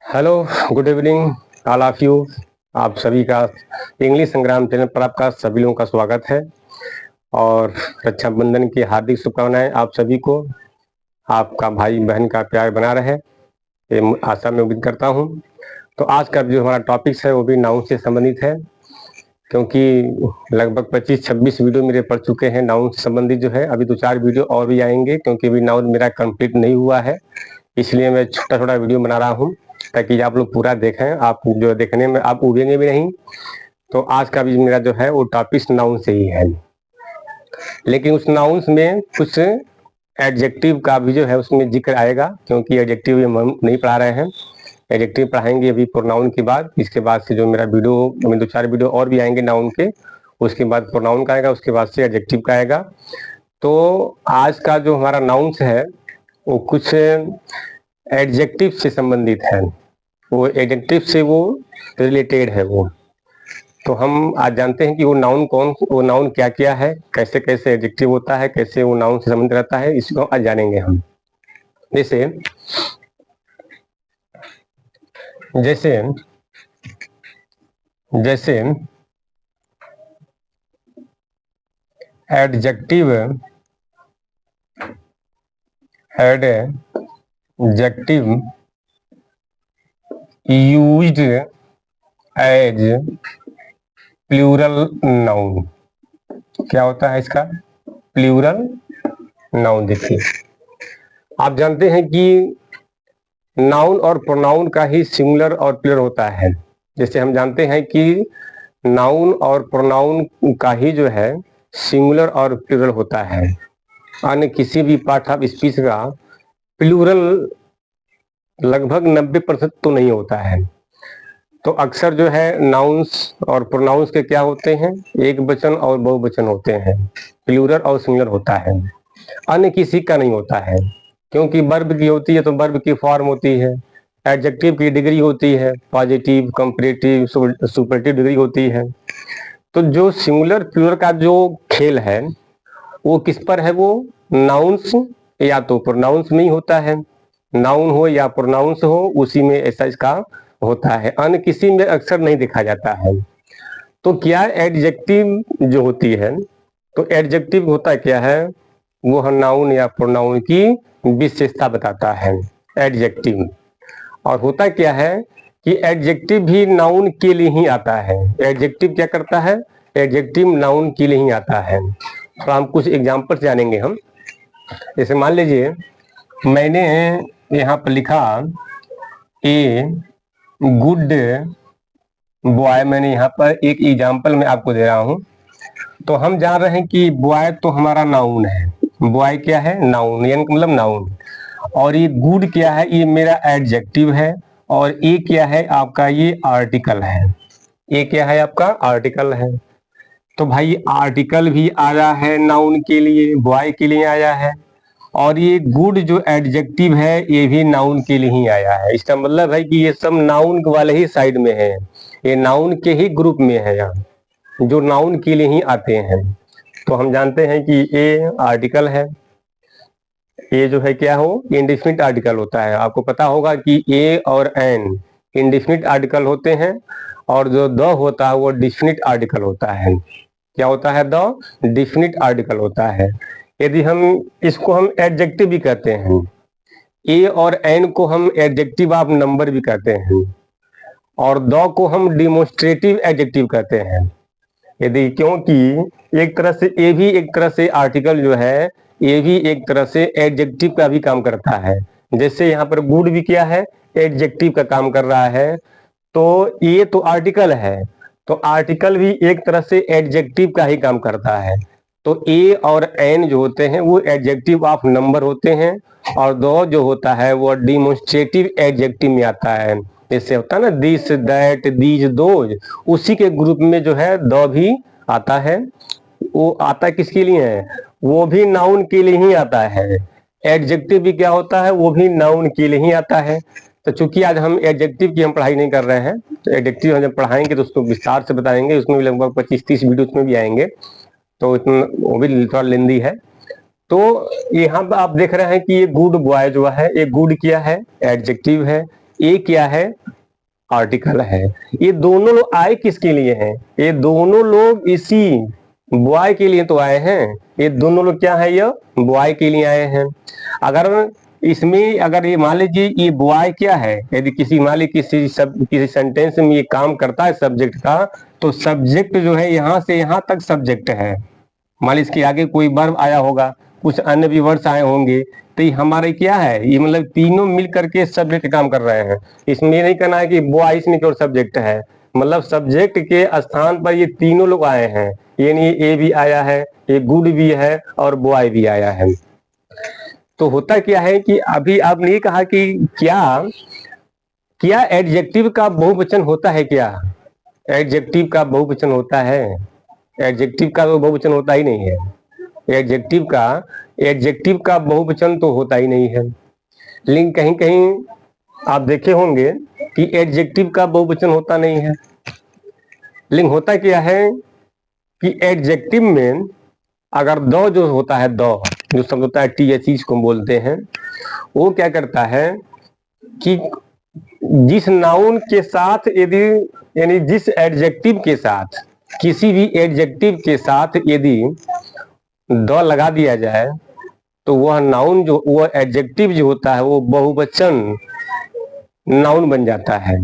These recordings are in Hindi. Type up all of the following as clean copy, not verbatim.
Hello, good evening all of you. आप सभी का इंग्लिश संग्राम चैनल पर आपका सभी लोगों का स्वागत है और रक्षाबंधन की हार्दिक शुभकामनाएं आप सभी को। आपका भाई बहन का प्यार बना रहे, ये आशा में उम्मीद करता हूं। तो आज का जो हमारा टॉपिक्स है वो भी नाउन से संबंधित है, क्योंकि लगभग 25-26 वीडियो मेरे पढ़ चुके हैं नाउन से संबंधित जो है। अभी 2-4 वीडियो और भी आएंगे, क्योंकि अभी नाउन मेरा कंप्लीट नहीं हुआ है, इसलिए मैं छोटा छोटा वीडियो बना रहा हूँ ताकि आप लोग पूरा देखें। आप जो देखने में आप उड़ेंगे भी नहीं। तो आज का भी मेरा जो है वो टॉपिक नाउन से ही है, लेकिन उस नाउन्स में कुछ एडजेक्टिव का भी जो है उसमें जिक्र आएगा, क्योंकि एडजेक्टिव हम नहीं पढ़ा रहे हैं। एडजेक्टिव पढ़ाएंगे अभी प्रोनाउन के बाद। इसके बाद से जो मेरा वीडियो में 2-4 वीडियो और भी आएंगे नाउन के, उसके बाद प्रोनाउन का आएगा, उसके बाद से एडजेक्टिव का आएगा। तो आज का जो हमारा नाउन्स है वो कुछ एडजेक्टिव से संबंधित है, वो एडजेक्टिव से वो रिलेटेड है वो। तो हम आज जानते हैं कि वो नाउन क्या क्या है, कैसे कैसे एडजेक्टिव होता है, कैसे वो नाउन से संबंधित रहता है, इसको आज जानेंगे हम। जैसे जैसे जैसे adjective used as plural noun. क्या होता है इसका प्लूरल नाउन? देखिए, आप जानते हैं कि नाउन और प्रोनाउन का ही सिंगुलर और प्लूरल होता है। जैसे हम जानते हैं कि नाउन और प्रोनाउन का ही जो है सिंगुलर और प्लूरल होता है, अन्य किसी भी पार्ट ऑफ स्पीच का प्लूरल लगभग 90% तो नहीं होता है। तो अक्सर जो है नाउन्स और प्रोनाउंस के क्या होते हैं, एक वचन और बहुवचन होते हैं, प्लूरल और सिंगुलर होता है। अन्य किसी का नहीं होता है, क्योंकि वर्ब की होती है तो वर्ब की फॉर्म होती है, एडजेक्टिव की डिग्री होती है, पॉजिटिव, कंपैरेटिव, सुपरलेटिव डिग्री होती है। तो जो सिंगुलर प्लूरल का जो खेल है वो किस पर है? वो नाउन्स या तो प्रोनाउंस में ही होता है, नाउन हो या प्रोनाउंस हो उसी में ऐसा इसका होता है, अन्य किसी में अक्सर नहीं देखा जाता है। तो क्या एडजेक्टिव जो होती है, तो एडजेक्टिव होता क्या है? वो नाउन या प्रोनाउन की विशेषता बताता है एडजेक्टिव। और होता क्या है कि एडजेक्टिव भी नाउन के लिए ही आता है। एडजेक्टिव क्या करता है? एडजेक्टिव नाउन के लिए ही आता है। तो हम कुछ एग्जाम्पल जानेंगे हम। जैसे मान लीजिए मैंने यहाँ पर लिखा ए गुड बॉय, मैंने यहाँ पर एक एग्जाम्पल में आपको दे रहा हूँ। तो हम जान रहे हैं कि बॉय तो हमारा नाउन है, बॉय क्या है? नाउन, यानी मतलब नाउन। और ये गुड क्या है? ये मेरा एडजेक्टिव है। और ये क्या है आपका? ये आर्टिकल है। ये क्या है आपका? आर्टिकल है। तो भाई आर्टिकल भी आया है नाउन के लिए, बॉय के लिए आया है, और ये गुड जो एडजेक्टिव है ये भी नाउन के लिए ही आया है। इसका मतलब है कि ये सब नाउन वाले ही साइड में है, ये नाउन के ही ग्रुप में है, यहाँ जो नाउन के लिए ही आते हैं। तो हम जानते हैं कि ये आर्टिकल है। ये जो है क्या हो? इंडेफिनिट आर्टिकल होता है। आपको पता होगा कि ए और एन इंडेफिनिट आर्टिकल होते हैं, और जो द होता है वो डिफिनिट आर्टिकल होता है। क्या होता है? द डिफिनिट आर्टिकल होता है। यदि हम इसको हम एडजेक्टिव भी कहते हैं, ए और एन को हम एडजेक्टिव ऑफ नंबर भी कहते हैं, और द को हम डिमोन्स्ट्रेटिव एडजेक्टिव कहते हैं। यदि क्योंकि एक तरह से ये भी एक तरह से आर्टिकल जो है ये भी एक तरह से एडजेक्टिव का भी काम करता है। जैसे यहाँ पर गुड भी क्या है? एडजेक्टिव का काम कर रहा है। तो ये तो आर्टिकल है, तो आर्टिकल भी एक तरह से एडजेक्टिव का ही काम करता है। तो ए और एन जो होते हैं वो एडजेक्टिव ऑफ नंबर होते हैं, और दो जो होता है वो डिमोन्स्ट्रेटिव एडजेक्टिव में आता है। जैसे होता है ना दिस, दैट, दीज, दोज, उसी के ग्रुप में जो है द भी आता है। वो आता किसके लिए है? वो भी नाउन के लिए ही आता है। एडजेक्टिव भी क्या होता है? वो भी नाउन के लिए ही आता है। तो चूंकि आज हम एडजेक्टिव की हम पढ़ाई नहीं कर रहे हैं, तो एडजेक्टिव हम जब पढ़ाएंगे तो उसको विस्तार से बताएंगे, उसमें भी लगभग 25-30 वीडियो उसमें भी आएंगे, तो इतना वो भी थोड़ा लेंदी है। तो यहाँ पर आप देख रहे हैं कि ये गुड बॉय जो है, ये गुड क्या है, एडजेक्टिव है, ये क्या है, आर्टिकल है। ये दोनों लोग आए किसके लिए हैं, ये दोनों लोग इसी बॉय के लिए तो आए हैं। ये दोनों लोग क्या है, ये बॉय के लिए आए हैं। अगर इसमें अगर ये मान लीजिए ये बॉय क्या है, यदि किसी मान लीजिए किसी सेंटेंस में ये काम करता है सब्जेक्ट का, तो सब्जेक्ट जो है यहाँ से यहाँ तक सब्जेक्ट है। मान लीजिए इसके आगे कोई वर्ब आया होगा, कुछ अन्य भी वर्ड्स आए होंगे, तो ये हमारे क्या है, ये मतलब तीनों मिल करके सब्जेक्ट काम कर रहे हैं। इसमें ये नहीं कहना है कि बॉय इसमें केवल सब्जेक्ट है, मतलब सब्जेक्ट के स्थान पर ये तीनों लोग आए हैं। यानी ए भी आया है, ये गुड भी है और बॉय भी आया है। तो होता क्या है कि अभी आपने ये कहा कि क्या क्या एडजेक्टिव का बहुवचन होता है क्या, एडजेक्टिव का बहुवचन होता है, एडजेक्टिव का तो बहुवचन होता ही नहीं है। एडजेक्टिव का बहुवचन तो होता ही नहीं है। लेकिन कहीं कहीं आप देखे होंगे कि एडजेक्टिव का बहुवचन होता नहीं है। लेकिन होता क्या है कि एडजेक्टिव में अगर दो जो होता है, दो जो शब्द होता है टी को बोलते हैं, वो क्या करता है कि जिस नाउन के साथ यदि यानी जिस एडजेक्टिव के साथ, किसी भी एडजेक्टिव के साथ यदि द लगा दिया जाए, तो वह नाउन जो, वह एडजेक्टिव जो होता है वो बहुवचन नाउन बन जाता है।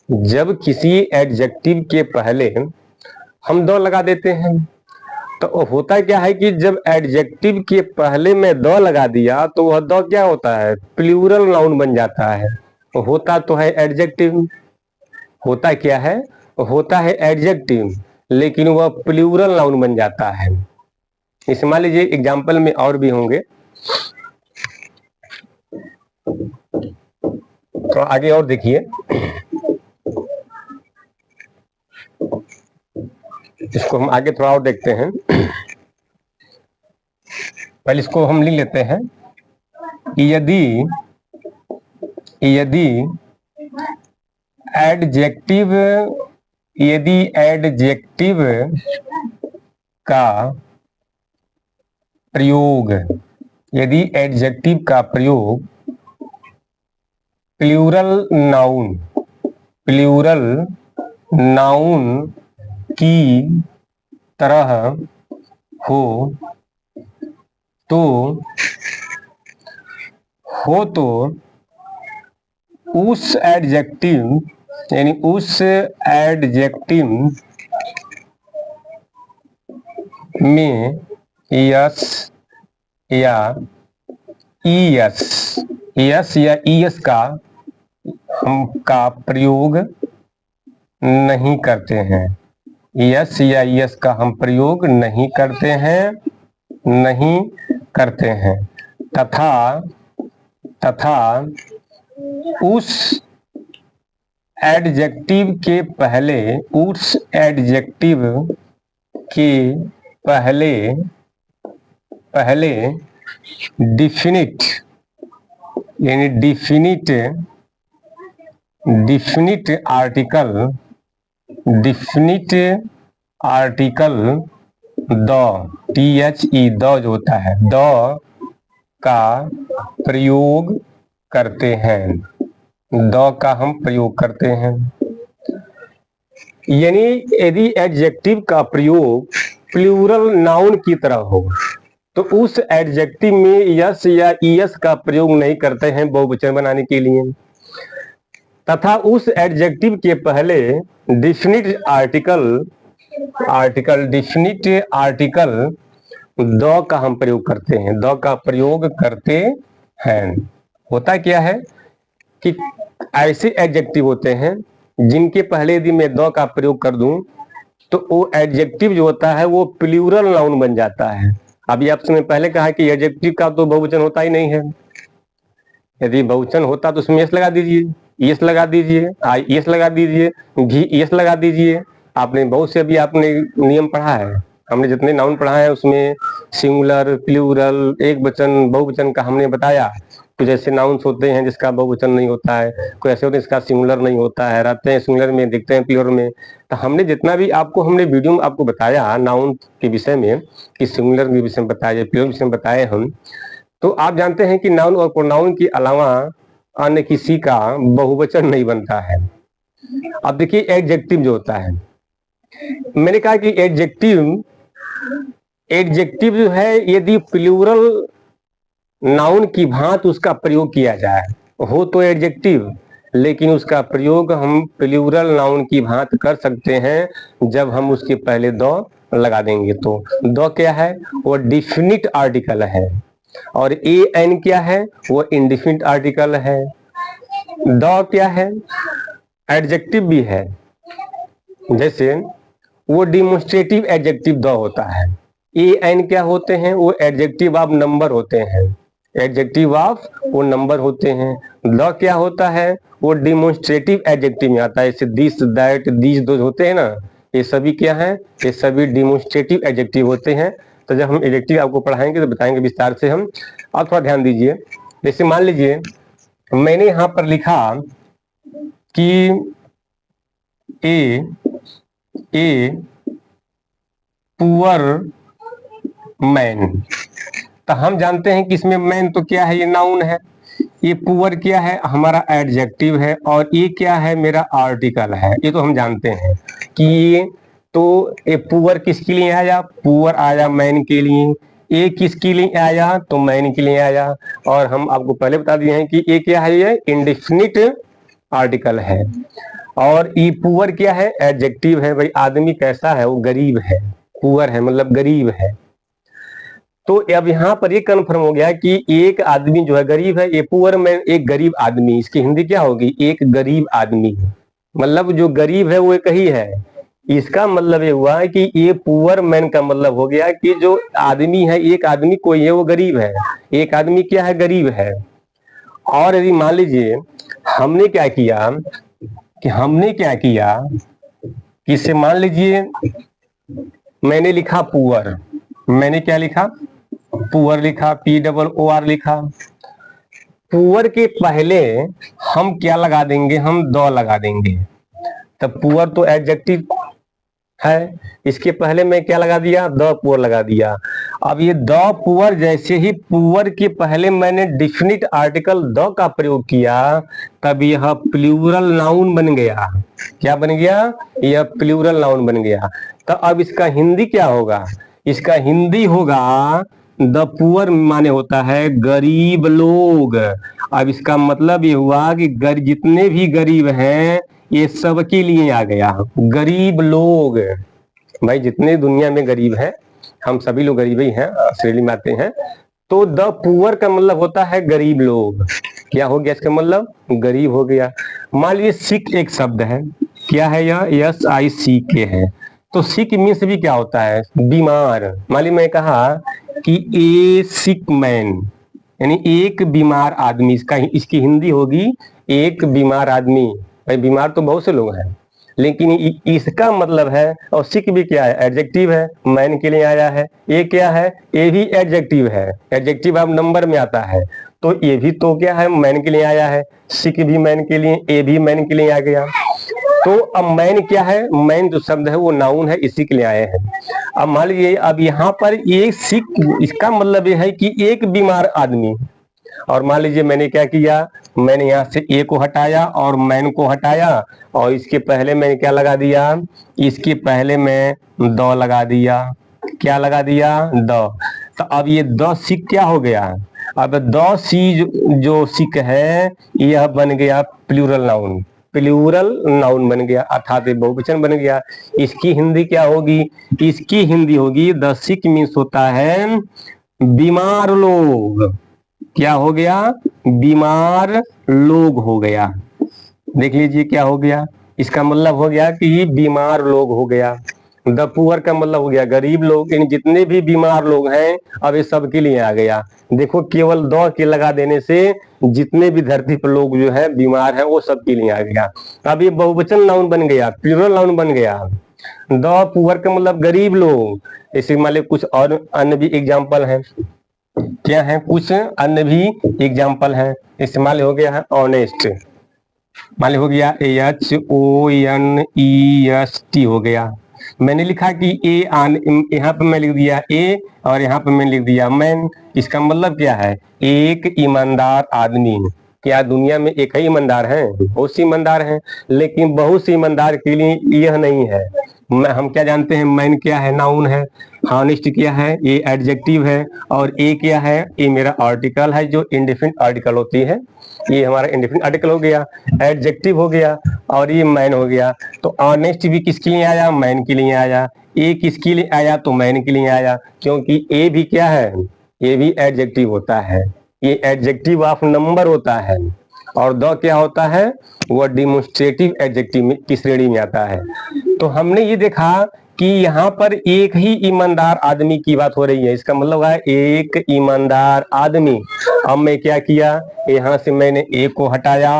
जब किसी एडजेक्टिव के पहले हम द लगा देते हैं, तो होता क्या है कि जब एडजेक्टिव के पहले में द लगा दिया, तो वह द क्या होता है, प्लूरल नाउन बन जाता है। होता तो है एडजेक्टिव, होता क्या है, होता है एडजेक्टिव, लेकिन वह प्लूरल नाउन बन जाता है। इस मान लीजिए एग्जाम्पल में और भी होंगे, तो आगे और देखिए, इसको हम आगे थोड़ा और देखते हैं। पहले इसको हम लिख लेते हैं। यदि एडजेक्टिव का प्रयोग, यदि एडजेक्टिव का प्रयोग प्लूरल नाउन की तरह हो तो उस एडजेक्टिव यानी उस एडजेक्टिव में यस या ईएस का प्रयोग नहीं करते हैं। यस या ईएस का हम प्रयोग नहीं करते हैं तथा उस एडजेक्टिव के पहले डिफिनिट यानी डिफिनिट आर्टिकल द जो होता है, द का प्रयोग करते हैं, द का हम प्रयोग करते हैं। यानी यदि एडजेक्टिव का प्रयोग प्लूरल नाउन की तरह हो, तो उस एडजेक्टिव में यस या ईएस का प्रयोग नहीं करते हैं बहुवचन बनाने के लिए, तथा उस एडजेक्टिव के पहले डिफिनिट आर्टिकल द का हम प्रयोग करते हैं, द का प्रयोग करते हैं। होता क्या है कि ऐसे एडजेक्टिव होते हैं जिनके पहले यदि मैं द का प्रयोग कर दूं, तो वो एडजेक्टिव जो होता है वो प्लूरल नाउन बन जाता है। अभी आपसे पहले कहा कि एडजेक्टिव का तो बहुवचन होता ही नहीं है। यदि बहुवचन होता तो उसमें यस लगा दीजिए, यस लगा दीजिए, यस लगा दीजिए, घी यस लगा दीजिए। आपने बहुत से अभी आपने नियम पढ़ा है, हमने जितने नाउन पढ़ा है उसमें सिंगुलर, प्लूरल, एक वचन, बहुवचन का हमने बताया। तो जैसे नाउन्स होते हैं जिसका बहुवचन नहीं होता है, कोई ऐसे होते हैं जिसका सिंगुलर नहीं होता है, रहते हैं सिंगुलर में, दिखते हैं प्लूरल में। तो हमने जितना भी आपको हमने वीडियो में आपको बताया नाउन के विषय में, कि सिंगुलर के विषय में बताया, प्लूरल विषय में बताए हम, तो आप जानते हैं कि नाउन और प्रोनाउन के अलावा अन्य किसी का बहुवचन नहीं बनता है। अब देखिए एडजेक्टिव जो होता है, मैंने कहा कि एडजेक्टिव जो है यदि प्लूरल नाउन की भांति उसका प्रयोग किया जाए हो तो एडजेक्टिव, लेकिन उसका प्रयोग हम प्लूरल नाउन की भांति कर सकते हैं जब हम उसके पहले द लगा देंगे। तो द क्या है, वो डिफिनिट आर्टिकल है, और ए एन क्या है, वो इंडिफिनिट आर्टिकल है। द क्या है, एडजेक्टिव भी है, जैसे वो डिमोन्स्ट्रेटिव एडजेक्टिव द होता है। ए एन क्या होते हैं, वो एडजेक्टिव ऑफ नंबर होते हैं, एडजेक्टिव ऑफ वो नंबर होते हैं। द क्या होता है, वो डिमोन्स्ट्रेटिव एडजेक्टिव में आता है, जैसे दिस, दैट, दीज, दोज होते हैं ना, ये सभी क्या है, ये सभी डिमोन्स्ट्रेटिव एडजेक्टिव होते हैं। तो जब हम एडजेक्टिव आपको पढ़ाएंगे तो बताएंगे विस्तार से हम। आप थोड़ा ध्यान दीजिए, जैसे मान लीजिए मैंने यहां पर लिखा कि ए पुअर मैन, तो हम जानते हैं कि इसमें मैन तो क्या है, ये नाउन है, ये पुअर क्या है, हमारा एडजेक्टिव है, और ये क्या है, मेरा आर्टिकल है। ये तो हम जानते हैं कि ये, तो ये पुअर किसके लिए आया, पुअर आया मैन के लिए। ये किसके लिए आया, तो मैन के लिए आया। और हम आपको पहले बता दिए हैं कि ये क्या है, ये इंडेफिनिट आर्टिकल है। और ये पुअर क्या है, एडजेक्टिव है। भाई आदमी कैसा है, वो गरीब है, पुअर है मतलब गरीब है। तो अब यहाँ पर ये कन्फर्म हो गया कि एक आदमी जो है गरीब है, ये पुअर मैन एक गरीब आदमी, इसकी हिंदी क्या होगी, एक गरीब आदमी। मतलब जो गरीब है वो एक ही है। इसका मतलब ये हुआ है कि ये पुअर मैन का मतलब हो गया कि जो आदमी है, एक आदमी कोई है वो गरीब है, एक आदमी क्या है, गरीब है। और यदि मान लीजिए हमने क्या किया कि इसे मान लीजिए मैंने लिखा पुअर, मैंने क्या लिखा, पुअर लिखा, POOR लिखा। पुअर के पहले हम क्या लगा देंगे, हम द लगा देंगे। तब पुअर तो एडजेक्टिव है, इसके पहले मैं क्या लगा दिया, द पुअर लगा दिया। अब ये द पुअर, जैसे ही पुअर के पहले मैंने डिफिनिट आर्टिकल द का प्रयोग किया, तब यह प्लूरल नाउन बन गया। क्या बन गया, यह प्लूरल नाउन बन गया। तो अब इसका हिंदी क्या होगा, इसका हिंदी होगा द पुअर, माने होता है गरीब लोग। अब इसका मतलब ये हुआ कि जितने भी गरीब हैं ये सबके लिए आ गया, गरीब लोग। भाई जितने दुनिया में गरीब हैं, हम सभी लोग गरीब ही हैं, श्रेणी में आते हैं। तो द पुअर का मतलब होता है गरीब लोग। क्या हो गया इसका मतलब, गरीब हो गया। मान लीजिए सिक एक शब्द है, क्या है यह, SICK है। तो सिक मीन्स भी क्या होता है, बीमार। मान लीजिए मैं कहा कि ए सिक मैन, यानी एक बीमार आदमी, इसकी हिंदी होगी एक बीमार आदमी। भाई बीमार तो बहुत से लोग हैं, लेकिन इसका मतलब है, और सिक भी क्या है, एडजेक्टिव है, मैन के लिए आया है। ये क्या है, ये भी एडजेक्टिव है, एडजेक्टिव अब नंबर में आता है। तो ये भी तो क्या है, मैन के लिए आया है, सिक भी मैन के लिए, ए भी मैन के लिए आ गया। तो अब मैन क्या है, मैन जो शब्द है वो नाउन है, इसी के लिए आए हैं। अब मान लीजिए अब यहाँ पर ये सिक, इसका मतलब ये है कि एक बीमार आदमी। और मान लीजिए मैंने क्या किया, मैंने यहाँ से ए को हटाया और मैन को हटाया, और इसके पहले मैंने क्या लगा दिया, इसके पहले मैं द लगा दिया। क्या लगा दिया, द। तो अब ये द सिक क्या हो गया, अब द सी जो सिक है यह बन गया प्लूरल नाउन, प्लूरल नाउन बन गया, अर्थात बहुवचन बन गया। इसकी हिंदी क्या होगी, इसकी हिंदी होगी द सिक मीन्स होता है बीमार लोग। क्या हो गया, बीमार लोग हो गया। देख लीजिए क्या हो गया, इसका मतलब हो गया कि बीमार लोग हो गया। द पुअर का मतलब हो गया गरीब लोग, इन जितने भी बीमार लोग हैं अब ये सबके लिए आ गया। देखो केवल द के लगा देने से जितने भी धरती पर लोग जो है बीमार है वो सबके लिए आ गया। अब ये बहुवचन नाउन बन गया, प्लूरल नाउन बन गया। द पुअर का मतलब गरीब लोग। इसी मान लीजिए कुछ और अन्य भी एग्जाम्पल हैं। क्या है? कुछ अन्य भी एग्जाम्पल हैं। इस्तेमाल हो गया है ऑनेस्ट, मान लीजिए हो गया HONEST हो गया। मैंने लिखा कि ए आन, यहाँ पे मैं लिख दिया ए और यहाँ पे मैंने लिख दिया मैन। इसका मतलब क्या है? एक ईमानदार आदमी। क्या दुनिया में एक ही ईमानदार है? बहुत सी ईमानदार हैं, लेकिन बहुत सी ईमानदार के लिए यह नहीं है। हम क्या जानते हैं? मैन क्या है? नाउन है। हॉनेस्ट क्या है? ये एडजेक्टिव है। और ए क्या है? ये मेरा आर्टिकल है, जो इंडेफिनिट आर्टिकल होती है। ये हमारा इंडेफिनिट आर्टिकल हो गया, एडजेक्टिव हो गया, और ये मैन हो गया। तो ऑनेस्ट भी किसके लिए आया? मैन के लिए आया। ए किसके लिए आया? तो मैन के लिए आया, क्योंकि ए भी क्या है? ये भी एडजेक्टिव होता है। ये एडजेक्टिव ऑफ नंबर होता है। और द क्या होता है? वह डिमोन्स्ट्रेटिव एडजेक्टिव की श्रेणी में आता है। तो हमने ये देखा कि यहाँ पर एक ही ईमानदार आदमी की बात हो रही है। इसका मतलब है एक ईमानदार आदमी। अब मैं क्या किया? यहाँ से मैंने ए को हटाया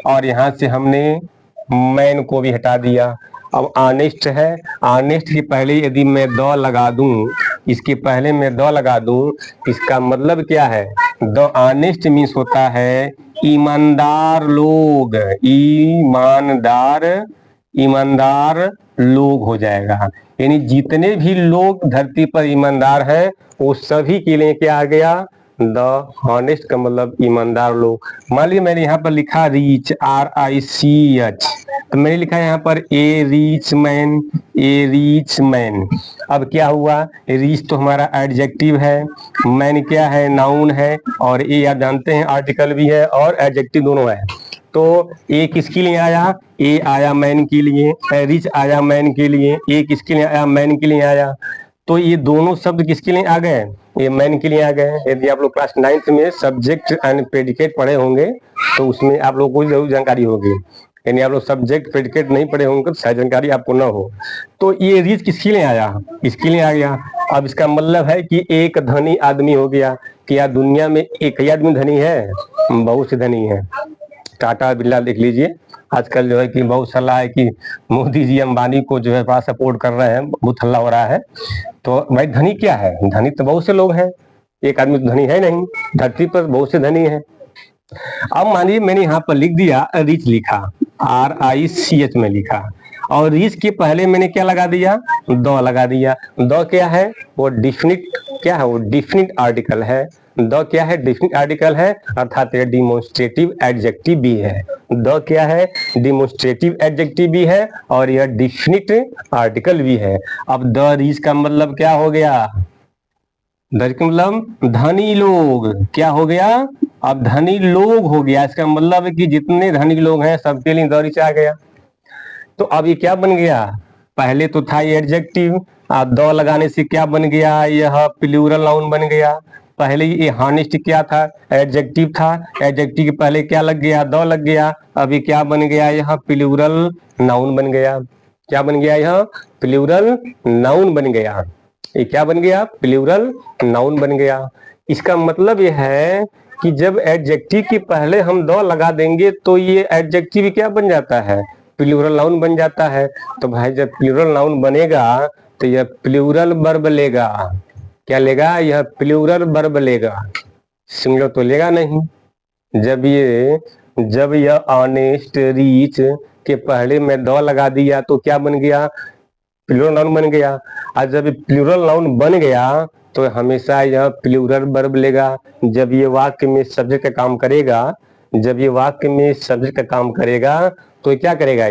और यहाँ से हमने मैन को भी हटा दिया। अब ऑनेस्ट है, ऑनेस्ट के पहले यदि मैं द लगा दूं, इसके पहले मैं द लगा दूं, इसका मतलब क्या है? द ऑनेस्ट मीन्स होता है ईमानदार लोग। ईमानदार, ईमानदार लोग हो जाएगा। यानी जितने भी लोग धरती पर ईमानदार हैं, वो सभी के लिए क्या आ गया? द हॉनेस्ट का मतलब ईमानदार लोग। मान लीजिए मैंने यहाँ पर लिखा रीच, RICH, तो मैंने लिखा यहाँ पर ए रीच मैन, ए रीच मैन। अब क्या हुआ? रीच तो हमारा एडजेक्टिव है, मैन क्या है? नाउन है, और ए आप जानते हैं आर्टिकल भी है और एडजेक्टिव दोनों है। तो ए किसके लिए आया? ए आया मैन के लिए, रिच आया मैन के लिए, ए किसके लिए आया? मैन के लिए आया। तो ये दोनों शब्द किसके लिए आ गए? ये मैन के लिए आ गए। यदि आप लोग क्लास 9th में सब्जेक्ट एंड प्रेडिकेट पढ़े होंगे तो उसमें आप लोग को जरूर जानकारी होगी। यानी आप लोग सब्जेक्ट प्रेडिकेट नहीं पढ़े होंगे तो शायद जानकारी आपको ना हो। तो ये रिच किसके लिए आया? इसके लिए आ गया। अब इसका मतलब है कि एक धनी आदमी हो गया। क्या दुनिया में एक ही आदमी धनी है? बहुत से धनी है। टाटा बिरला देख लीजिए, आजकल जो है कि बहुत सलाह है कि मोदी जी अंबानी को जो है बड़ा सपोर्ट कर रहे हैं, बहुत हल्ला हो रहा है। तो भाई धनी क्या है? धनी तो बहुत से लोग हैं, एक आदमी तो धनी है नहीं। धरती पर बहुत से धनी है। अब मानिए मैंने यहाँ पर लिख दिया रिच, लिखा RICH में लिखा, और रिच के पहले मैंने क्या लगा दिया? द लगा दिया। द क्या है? वो डिफिनिट, क्या है? वो डिफिनिट आर्टिकल है। द क्या है? डिफिनिट आर्टिकल है, अर्थात यह डिमोन्स्ट्रेटिव एडजेक्टिव भी है। द क्या है? डिमोन्स्ट्रेटिव एडजेक्टिव भी है और यह डिफिनिट आर्टिकल भी है। अब द रिच का मतलब क्या हो गया? मतलब धनी लोग। क्या हो गया? अब धनी लोग हो गया। इसका मतलब है कि जितने धनी लोग हैं सबके लिए द रिच आ गया। तो अब ये क्या बन गया? पहले तो था ये एडजेक्टिव, द लगाने से क्या बन गया? यह प्लूरल नाउन बन गया। पहले ये हॉनेस्ट क्या था? एडजेक्टिव था। एडजेक्टिव के पहले क्या लग गया? द लग गया। अभी क्या बन गया? यह प्लूरल नाउन बन गया। क्या बन गया? यह प्लूरल नाउन बन गया। ये क्या बन गया? प्लूरल नाउन बन गया। इसका मतलब यह है कि जब एडजेक्टिव के पहले हम द लगा देंगे तो ये एडजेक्टिव क्या बन जाता है? प्लूरल नाउन बन जाता है। तो भाई जब प्लूरल नाउन बनेगा तो यह प्लूरल वर्ब लेगा। क्या लेगा? यह प्लूरल वर्ब लेगा, सिंगुलर तो लेगा नहीं। जब यह ऑनेस्ट, रीच के पहले मैं द लगा दिया तो क्या बन गया? प्लूरल नाउन बन गया। और जब प्लूरल नाउन बन गया तो हमेशा यह प्लूरल वर्ब लेगा। जब ये वाक्य में सब्जेक्ट का काम करेगा, जब ये वाक्य में सब्जेक्ट का काम करेगा तो क्या करेगा?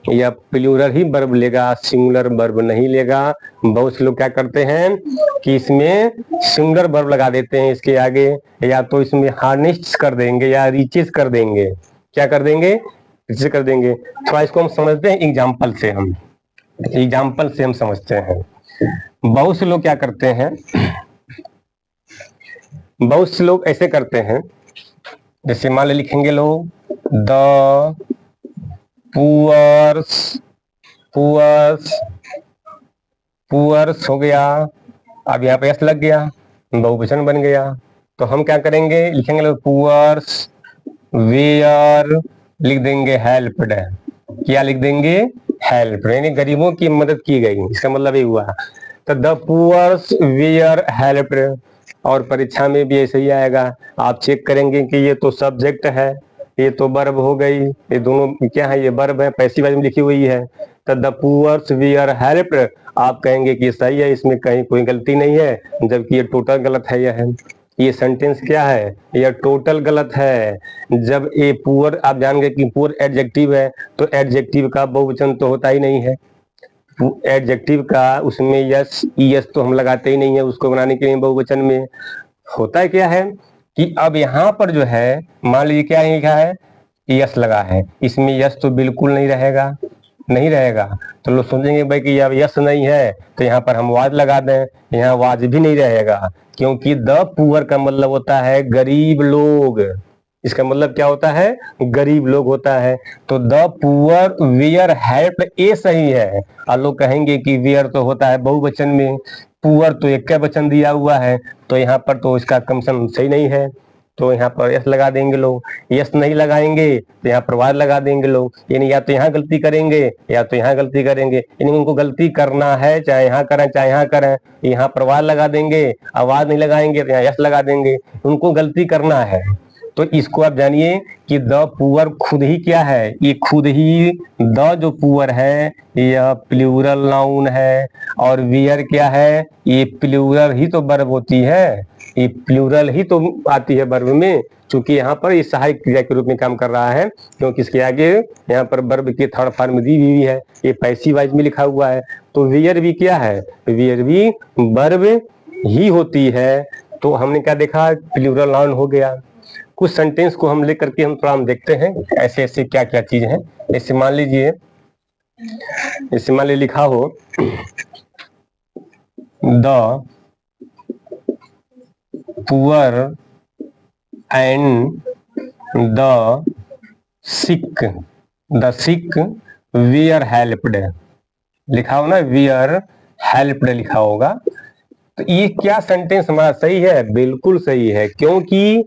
यह प्लूरल ही वर्ब लेगा, सिंगुलर वर्ब नहीं लेगा। बहुत से लोग क्या करते हैं कि इसमें सिंगुलर वर्ब लगा देते हैं इसके आगे, या तो इसमें हार्नेस्ट कर देंगे या रिचेस कर देंगे। क्या कर देंगे? रिचेस कर देंगे। थोड़ा इसको हम समझते हैं एग्जाम्पल से, हम समझते हैं। बहुत से लोग क्या करते हैं, बहुत से लोग ऐसे करते हैं, जैसे मान लिखेंगे लोग द पुअर्स, पुअर्स, पुअर्स हो गया। अब यहाँ पे एस लग गया, बहुवचन बन गया। तो हम क्या करेंगे? लिखेंगे लोग पुअर्स वेयर, लिख देंगे हेल्प्ड। क्या लिख देंगे? हेल्प, यानी गरीबों की मदद की गई, इसका मतलब ये हुआ। तो द पुअर्स वेयर हेल्प्ड, और परीक्षा में भी ऐसे ही आएगा। आप चेक करेंगे कि ये तो सब्जेक्ट है, ये तो वर्ब हो गई, ये दोनों क्या है, ये वर्ब है, पैसिव वॉइस में लिखी हुई है। तो द पुअर्स वेयर हेल्प्ड, आप कहेंगे कि सही है, इसमें कहीं कोई गलती नहीं है, जबकि ये टोटल गलत है। ये सेंटेंस क्या है, यह टोटल गलत है। जब ए पुअर, आप जान गए कि पुअर एडजेक्टिव है, तो एडजेक्टिव का बहुवचन तो होता ही नहीं है। एडजेक्टिव का उसमें यस ईएस तो हम लगाते ही नहीं है उसको बनाने के लिए बहुवचन में। होता है क्या है कि अब यहाँ पर जो है, मान लीजिए क्या लिखा है, यस लगा है, इसमें यस तो बिल्कुल नहीं रहेगा, नहीं रहेगा। तो लोग सोचेंगे भाई कि अब यस नहीं है तो यहाँ पर हम वाज लगा दें, यहाँ वाज भी नहीं रहेगा, क्योंकि द पुअर का मतलब होता है गरीब लोग। इसका मतलब क्या होता है, गरीब लोग होता है। तो द पुअर वेयर हेल्प, ए सही है। और लोग कहेंगे कि वेयर तो होता है बहुवचन में, पुअर तो एक का वचन दिया हुआ है, तो यहाँ पर तो इसका कंसन सही नहीं है, तो यहाँ पर यस लगा देंगे लोग। यस नहीं लगाएंगे तो यहाँ पर वाज लगा देंगे लोग, यानी या तो यहाँ गलती करेंगे या तो यहाँ गलती करेंगे, यानी उनको गलती करना है, चाहे यहाँ करें चाहे यहाँ करें, यहाँ पर वाज लगा देंगे, आवाज नहीं लगाएंगे तो यहाँ यस लगा देंगे, उनको गलती करना है। तो इसको आप जानिए कि द पुअर खुद ही क्या है, ये खुद ही द जो पुअर है यह प्लूरल नाउन है, और वियर क्या है, ये प्लूरल ही तो वर्ब होती है, ये प्लूरल ही तो आती है वर्ब में, क्योंकि यहाँ पर ये सहायक क्रिया के रूप में काम कर रहा है, क्योंकि इसके आगे यहाँ पर वर्ब की थर्ड फॉर्म दी हुई है, ये पैसिव वॉइस में लिखा हुआ है। तो वियर भी क्या है, वियर भी वर्ब ही होती है। तो हमने क्या देखा, प्लूरल नाउन हो गया। कुछ सेंटेंस को हम लेकर के हम थोड़ा हम देखते हैं ऐसे ऐसे क्या क्या चीज है। जैसे मान लीजिए, जैसे मान लीजिए लिखा हो the poor and the sick, the sick were helped, लिखा हो ना, वेयर हेल्प्ड लिखा होगा। तो ये क्या सेंटेंस हमारा सही है, बिल्कुल सही है, क्योंकि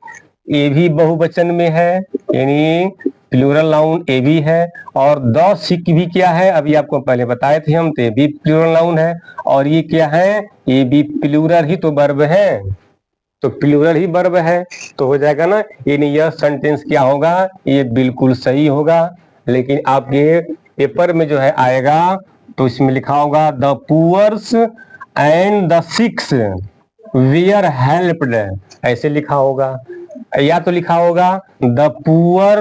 ए भी बहुवचन में है, यानी प्लूरल नाउन ए भी है, और द सिक भी क्या है, अभी आपको पहले बताए थे हम, तो ये भी प्लूरल नाउन है, और ये क्या है, ये भी प्लूरल ही तो वर्ब है, तो प्लूरल ही वर्ब है, तो हो जाएगा ना, यानी यह सेंटेंस क्या होगा, ये बिल्कुल सही होगा। लेकिन आपके पेपर में जो है आएगा तो इसमें लिखा होगा the poors and the sicks were helped, ऐसे लिखा होगा, या तो लिखा होगा the poor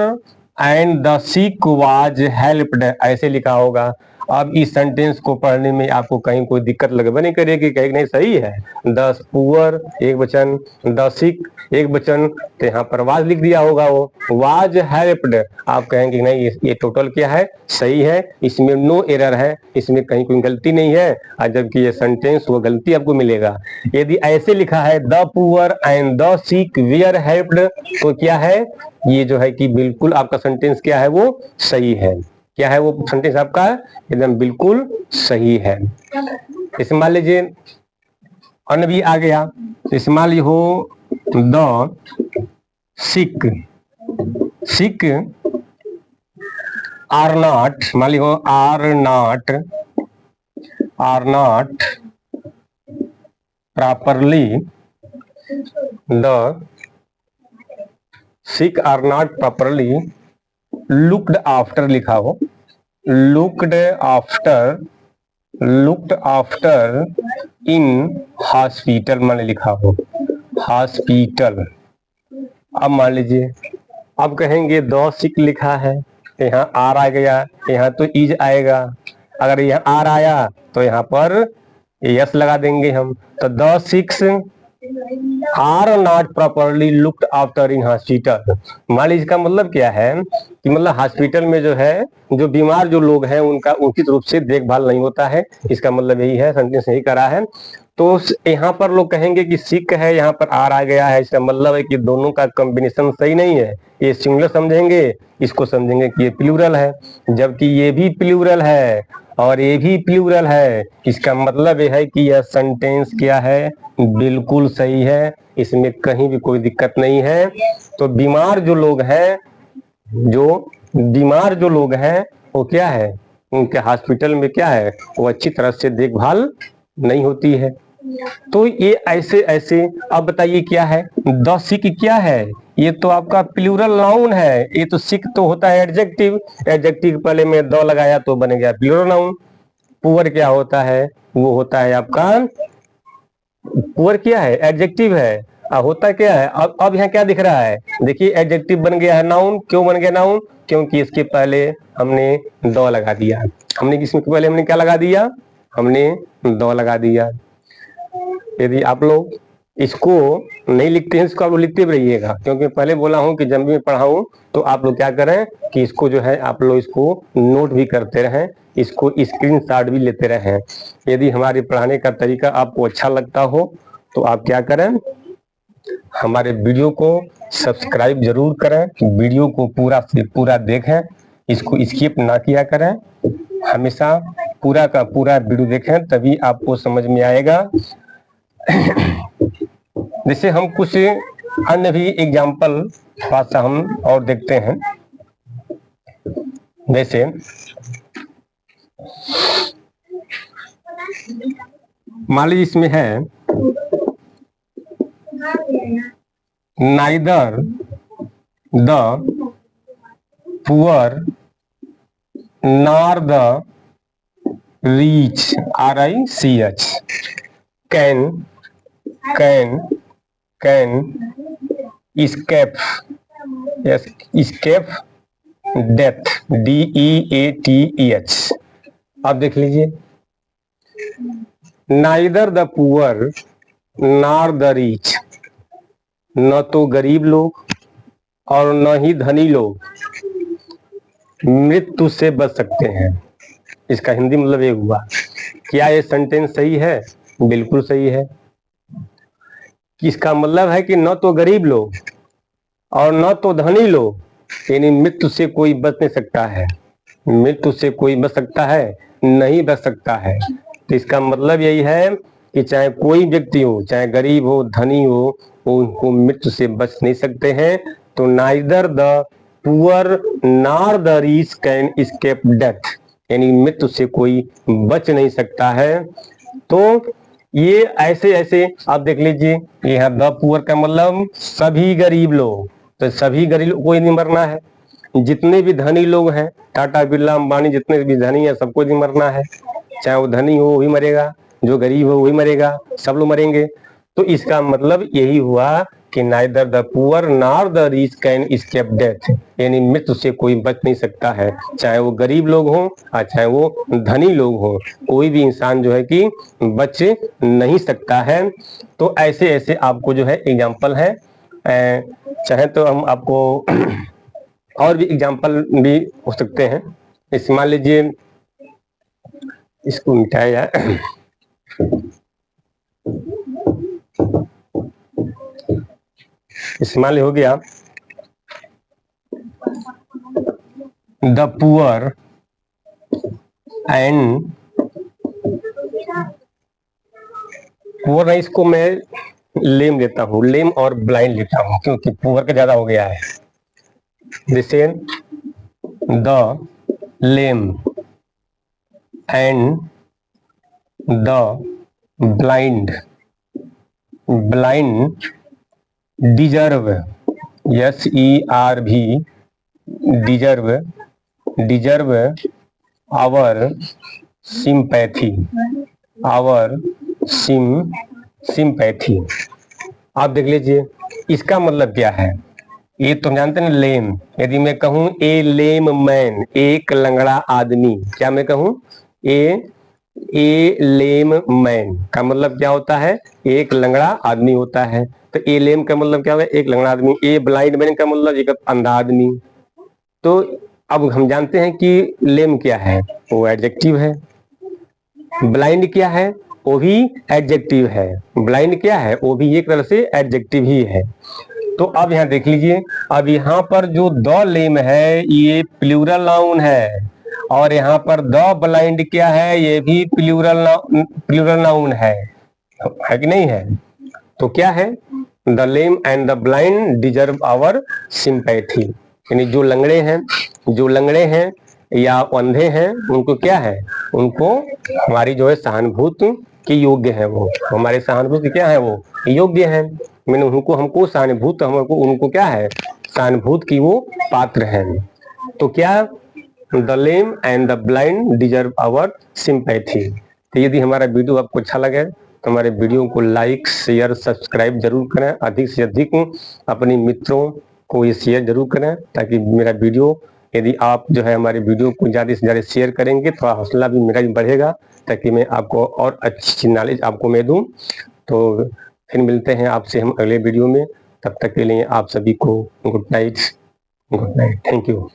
and the sick was helped, ऐसे लिखा होगा। अब इस सेंटेंस को पढ़ने में आपको कहीं कोई दिक्कत लगभग नहीं करेगी, कहीं नहीं सही है, द पुअर एक वचन, द सिक एक वचन, तो यहाँ पर वाज लिख दिया होगा, वो वाज हेल्प्ड, आप कहेंगे नहीं ये टोटल क्या है, सही है, इसमें नो एरर है, इसमें कहीं कोई गलती नहीं है, और जबकि ये सेंटेंस वो गलती आपको मिलेगा। यदि ऐसे लिखा है the poor and the sick were helped, तो क्या है, ये जो है कि बिल्कुल आपका सेंटेंस क्या है, वो सही है। क्या है वो सेंटेंस आपका, एकदम बिल्कुल सही है। इसे मान लीजिए अन्य भी आ गया, इसे मान लीजिए हो the sick, sick are not, मान लीजिए are not properly, the sick are not properly looked after लिखा हो, लुक्ड आफ्टर इन हॉस्पिटल मैंने लिखा हो, हॉस्पिटल। अब मान लीजिए, अब कहेंगे द सिक लिखा है, यहाँ आर आ गया, यहाँ तो इज आएगा, अगर यहाँ आर आया तो यहाँ पर यस लगा देंगे हम, तो the sicks are not properly looked after in hospital. मान लीजिए इसका मतलब क्या है कि मतलब हॉस्पिटल में जो है, जो बीमार जो लोग हैं उनका उचित रूप से देखभाल नहीं होता है, इसका मतलब यही है, सेंटेंस यही करा है। तो यहाँ पर लोग कहेंगे कि सिक है, यहाँ पर आर आ गया है, इसका मतलब है कि दोनों का कॉम्बिनेशन सही नहीं है, ये सिंगुलर समझेंगे, इसको समझेंगे कि ये प्लूरल है, जबकि ये भी प्लूरल है और ये भी प्लूरल है, इसका मतलब यह है कि यह सेंटेंस क्या है, बिल्कुल सही है, इसमें कहीं भी कोई दिक्कत नहीं है। तो बीमार जो लोग हैं, जो बीमार जो लोग हैं वो क्या है, उनके हॉस्पिटल में क्या है, वो अच्छी तरह से देखभाल नहीं होती है। तो ये ऐसे ऐसे। अब बताइए क्या है, द सिक क्या है, ये तो आपका प्लूरल नाउन है। ये तो सिक तो होता है एडजेक्टिव, एडजेक्टिव पहले में द लगाया तो बन गया प्लूरल नाउन। पुअर क्या होता है, वो होता है आपका, पुअर क्या है, एडजेक्टिव है। होता क्या है, अब यहाँ क्या दिख रहा है, देखिए एडजेक्टिव बन गया है नाउन। क्यों बन गया नाउन, क्योंकि इसके पहले हमने द लगा दिया। हमने इसमें पहले हमने क्या लगा दिया, हमने द लगा दिया। यदि आप लोग इसको नहीं लिखते हैं, इसको आप लोग लिखते भी रहिएगा, क्योंकि पहले बोला हूं कि जब भी मैं पढ़ाऊं तो आप लोग क्या करें कि इसको जो है आप लोग इसको नोट भी करते रहें, इसको स्क्रीनशॉट भी लेते रहें। यदि हमारे पढ़ाने का तरीका आपको अच्छा लगता हो तो आप क्या करें, हमारे वीडियो को सब्सक्राइब जरूर करें, वीडियो को पूरा से पूरा देखें, इसको स्किप ना किया करें, हमेशा पूरा का पूरा वीडियो देखें, तभी आपको समझ में आएगा। जैसे हम कुछ अन्य भी एग्जाम्पल थोड़ा सा हम और देखते हैं। जैसे मान लीजिए इसमें है neither the poor nor the rich RICH can escape, yes, escape death DEATH। अब देख लीजिए, neither the poor nor the rich, न तो गरीब लोग और न ही धनी लोग मृत्यु से बच सकते हैं। इसका हिंदी मतलब ये हुआ। क्या ये सेंटेंस सही है, बिल्कुल सही है। इसका मतलब है कि न तो गरीब लोग और न तो धनी लोग, यानी मृत्यु से कोई बच नहीं सकता है। मृत्यु से कोई बच सकता है, नहीं बच सकता है। तो इसका मतलब यही है कि चाहे कोई व्यक्ति हो, चाहे गरीब हो धनी हो, उनको मृत्यु से बच नहीं सकते हैं। तो neither the poor nor the rich can escape death, यानी मृत्यु से कोई बच नहीं सकता है। तो ये ऐसे ऐसे आप देख लीजिए, ये है द पुअर का मतलब सभी गरीब लोग, तो सभी गरीब कोई नहीं मरना है। जितने भी धनी लोग हैं, टाटा बिरला अंबानी जितने भी धनी है सबको नहीं मरना है, चाहे वो धनी हो वो भी मरेगा, जो गरीब हो वही मरेगा, सब लोग मरेंगे। तो इसका मतलब यही हुआ कि neither the poor nor the rich can escape death, यानी मृत्यु से कोई बच नहीं सकता है, चाहे वो गरीब लोग हों और चाहे वो धनी लोग हों, कोई भी इंसान जो है कि बच नहीं सकता है। तो ऐसे ऐसे आपको जो है एग्जाम्पल है, चाहे तो हम आपको और भी एग्जाम्पल भी हो सकते हैं। इस मान लीजिए, इसको मिटाया जाए, इस्तेमाल हो गया द पुअर एंड पुअर नहीं, इसको मैं लेम देता हूँ, लेम और ब्लाइंड लेता हूँ क्योंकि पुअर का ज्यादा हो गया है। जैसे the lame and the blind deserve SERV deserve our sympathy sympathy. आप देख लीजिए इसका मतलब क्या है। ये तो जानते हैं लेम, यदि मैं कहूं ए लेम मैन, एक लंगड़ा आदमी, क्या मैं कहूं ए लेम मैन का मतलब क्या होता है, एक लंगड़ा आदमी होता है। तो ए लेम का मतलब क्या है, एक लंगड़ा आदमी। ए ब्लाइंड मैन का मतलब एक अंधा आदमी। तो अब हम जानते हैं कि लेम क्या है, वो एडजेक्टिव है। ब्लाइंड क्या है, वो भी एडजेक्टिव है। ब्लाइंड क्या है, वो भी एक तरह से एडजेक्टिव ही है। तो अब यहाँ देख लीजिए, अब यहाँ पर जो द लेम है ये प्लूरल नाउन है, और यहाँ पर द ब्लाइंड क्या है, ये भी प्लूरल नाउन है कि नहीं है। तो क्या है, the lame and the blind deserve our sympathy, यानी जो लंगड़े हैं या अंधे हैं, उनको क्या है, उनको हमारी जो है सहानुभूति की योग्य है, वो हमारे सहानुभूति क्या है, वो योग्य है। मैंने उनको हमको सहानुभूत हमको उनको क्या है, सहानुभूति की वो पात्र है। तो क्या, the lame and the blind deserve our sympathy. तो यदि हमारा वीडियो आपको अच्छा लगे तो हमारे वीडियो को लाइक शेयर सब्सक्राइब जरूर करें, अधिक से अधिक अपने मित्रों को ये शेयर जरूर करें, ताकि मेरा वीडियो, यदि आप जो है हमारे वीडियो को ज़्यादा से ज़्यादा शेयर करेंगे थोड़ा हौसला भी मेरा भी बढ़ेगा, ताकि मैं आपको और अच्छी नॉलेज आपको मैं दूँ। तो फिर मिलते हैं आपसे हम अगले वीडियो में, तब तक के लिए आप सभी को good night, good night, thank you.